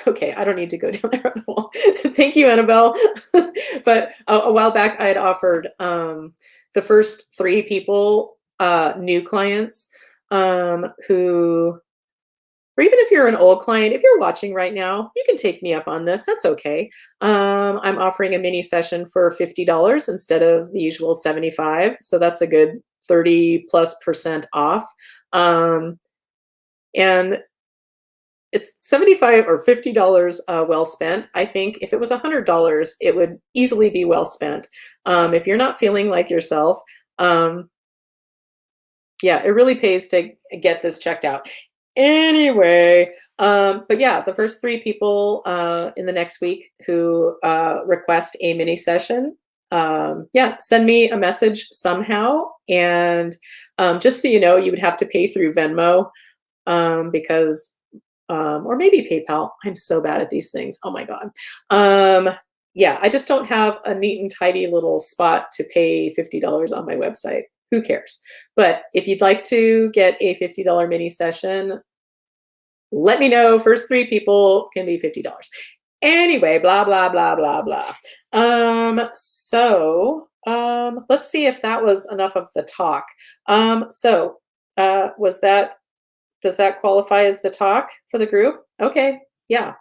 okay, I don't need to go down that rabbit hole. Thank you, Annabelle. But a while back, I had offered the first 3 people, new clients, who, or even if you're an old client, if you're watching right now, you can take me up on this. That's okay. I'm offering a mini session for $50 instead of the usual 75. So that's a good 30+% off. Um, and it's 75 or $50 well spent. I think if it was $100, it would easily be well spent. If you're not feeling like yourself, um, yeah, it really pays to get this checked out. Anyway, but yeah, the first 3 people in the next week who request a mini session, yeah, send me a message somehow. And just so you know, you would have to pay through Venmo, because or maybe PayPal. I'm so bad at these things. Oh my God. Yeah, I just don't have a neat and tidy little spot to pay $50 on my website. Who cares? But if you'd like to get a $50 mini session, let me know. First 3 people can be $50. Anyway, blah, blah, blah, blah, blah. Let's see if that was enough of the talk. Was that Does that qualify as the talk for the group? Okay, yeah.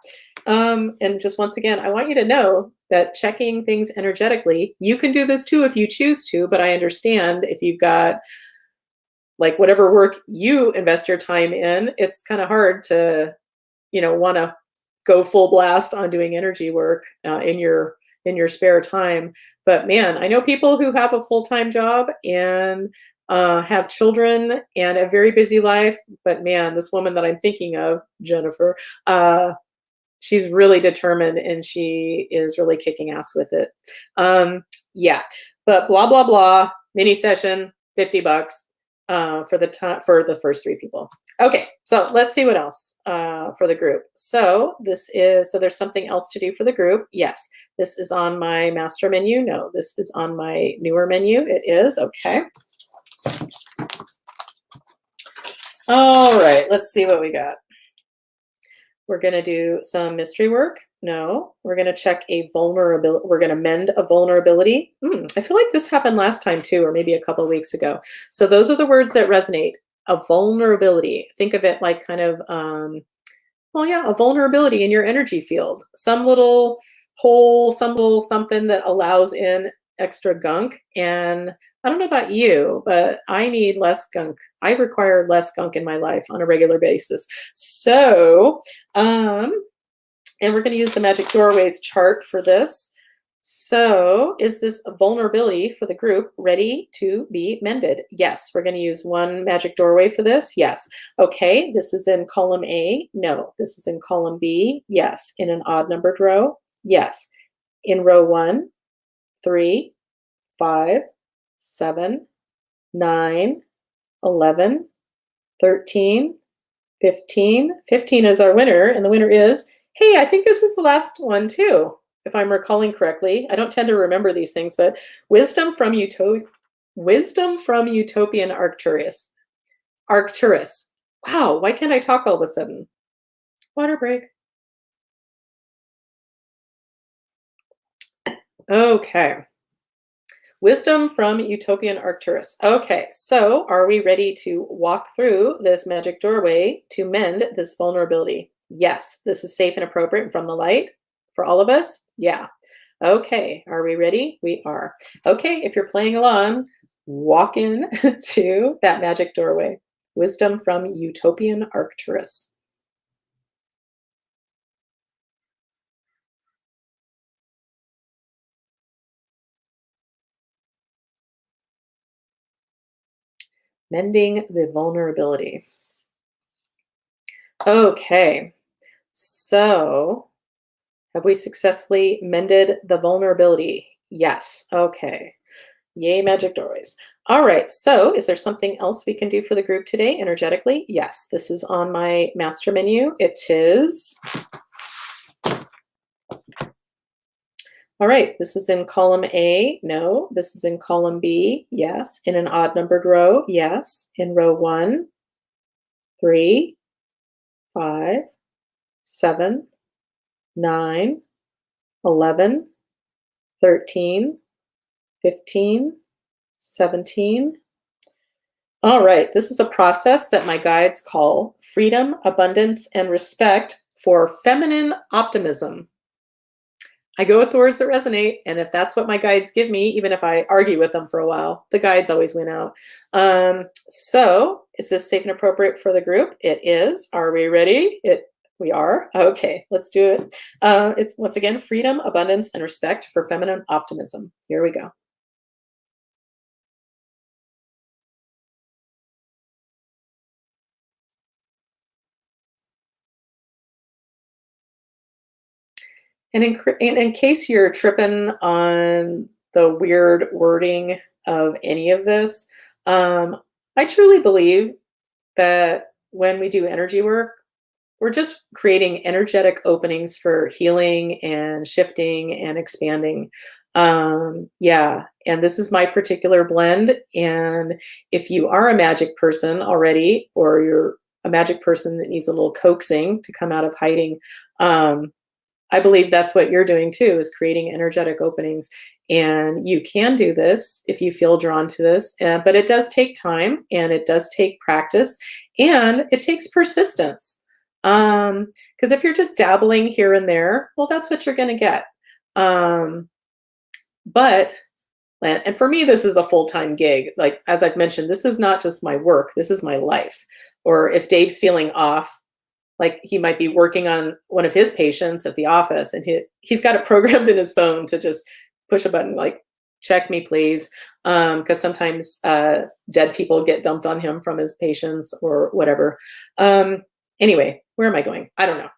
And just once again, I want you to know that checking things energetically, you can do this too if you choose to, but I understand if you've got like whatever work you invest your time in, it's kind of hard to, want to go full blast on doing energy work in your spare time. But man, I know people who have a full-time job and have children and a very busy life. But man, this woman that I'm thinking of, Jennifer, she's really determined and she is really kicking ass with it. Yeah, but blah blah blah. Mini session, $50 for the first 3 people. Okay, so let's see what else for the group. So there's something else to do for the group. Yes, this is on my master menu. No, this is on my newer menu. It is okay. All right, let's see what we got. We're going to do some mystery work. No, we're going to check a vulnerability. We're going to mend a vulnerability. I feel like this happened last time too, or maybe a couple of weeks ago. So those are the words that resonate. A vulnerability. Think of it like kind of, a vulnerability in your energy field. Some little hole, some little something that allows in extra gunk. And I don't know about you, but I need less gunk. I require less gunk in my life on a regular basis. So, and we're going to use the Magic Doorways chart for this. So is this vulnerability for the group ready to be mended? Yes. We're going to use one magic doorway for this. Yes. Okay. This is in column A. No. This is in column B. Yes. In an odd numbered row. Yes. In row 1, 3, 5, 7, 9, 11, 13, 15. 15 is our winner, and the winner is, hey, I think this is the last one too, if I'm recalling correctly. I don't tend to remember these things, but wisdom from Utopian Arcturus. Arcturus. Wow, why can't I talk all of a sudden? Water break. Okay. Wisdom from Utopian Arcturus. Okay, so are we ready to walk through this magic doorway to mend this vulnerability? Yes, this is safe and appropriate from the light for all of us. Yeah. Okay, are we ready? We are. Okay, if you're playing along, walk in to that magic doorway. Wisdom from Utopian Arcturus. Mending the vulnerability. Okay, so have we successfully mended the vulnerability? Yes. Okay. Yay, magic doorways. All right. So is there something else we can do for the group today energetically? Yes. This is on my master menu. It is. All right. This is in column A. No. This is in column B. Yes. In an odd numbered row. Yes. In row 1, 3, 5, 7, 9, 11, 13, 15, 17. All right, this is a process that my guides call freedom, abundance, and respect for feminine optimism. I go with the words that resonate, and if that's what my guides give me, even if I argue with them for a while, the guides always win out. So is this safe and appropriate for the group? It is. Are we ready? We are. Okay, let's do it. It's once again, freedom, abundance, and respect for feminine optimism. Here we go. And in case you're tripping on the weird wording of any of this, I truly believe that when we do energy work, we're just creating energetic openings for healing and shifting and expanding. Yeah, and this is my particular blend. And if you are a magic person already, or you're a magic person that needs a little coaxing to come out of hiding, I believe that's what you're doing too, is creating energetic openings. And you can do this if you feel drawn to this, but it does take time and it does take practice and it takes persistence. Because if you're just dabbling here and there, well, that's what you're going to get. But and for me, this is a full-time gig. Like, as I've mentioned, this is not just my work, this is my life. Or if Dave's feeling off, like he might be working on one of his patients at the office and he's got it programmed in his phone to just push a button like, check me, please. Because sometimes dead people get dumped on him from his patients or whatever. Anyway, where am I going? I don't know.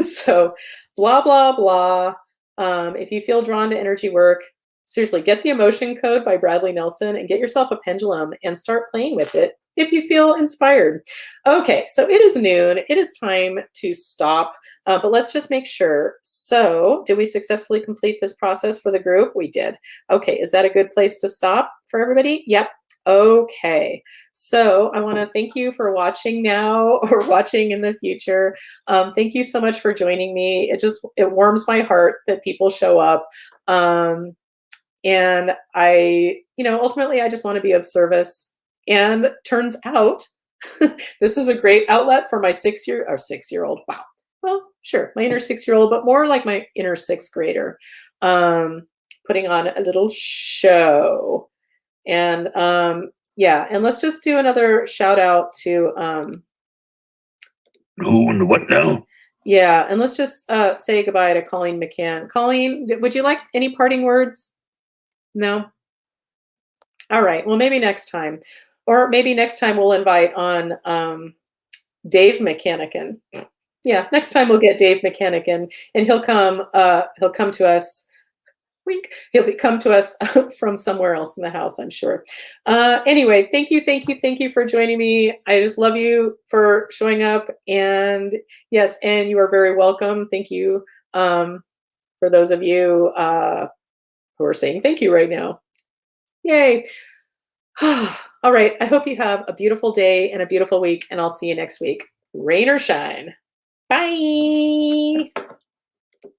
So blah, blah, blah. If you feel drawn to energy work, seriously, get the Emotion Code by Bradley Nelson and get yourself a pendulum and start playing with it if you feel inspired. Okay, so it is noon. It is time to stop, but let's just make sure. So did we successfully complete this process for the group? We did. Okay, is that a good place to stop for everybody? Yep. Okay, so I want to thank you for watching now or watching in the future. Thank you so much for joining me. It warms my heart that people show up. And ultimately, I just want to be of service. And turns out, this is a great outlet for my 6-year-old. Wow. Well, sure, my inner 6-year-old, but more like my inner 6th grader, putting on a little show. And yeah, and let's just do another shout out to. Oh, and what now? Yeah, and let's just say goodbye to Colleen McCann. Colleen, would you like any parting words? No? All right, well, maybe next time. Or maybe next time we'll invite on Dave McCannican. Yeah, next time we'll get Dave McCannican, and he'll come to us. Come to us from somewhere else in the house, I'm sure. Anyway, thank you for joining me. I just love you for showing up, and yes, and you are very welcome. Thank you for those of you who are saying thank you right now. Yay. All right. I hope you have a beautiful day and a beautiful week, and I'll see you next week. Rain or shine. Bye.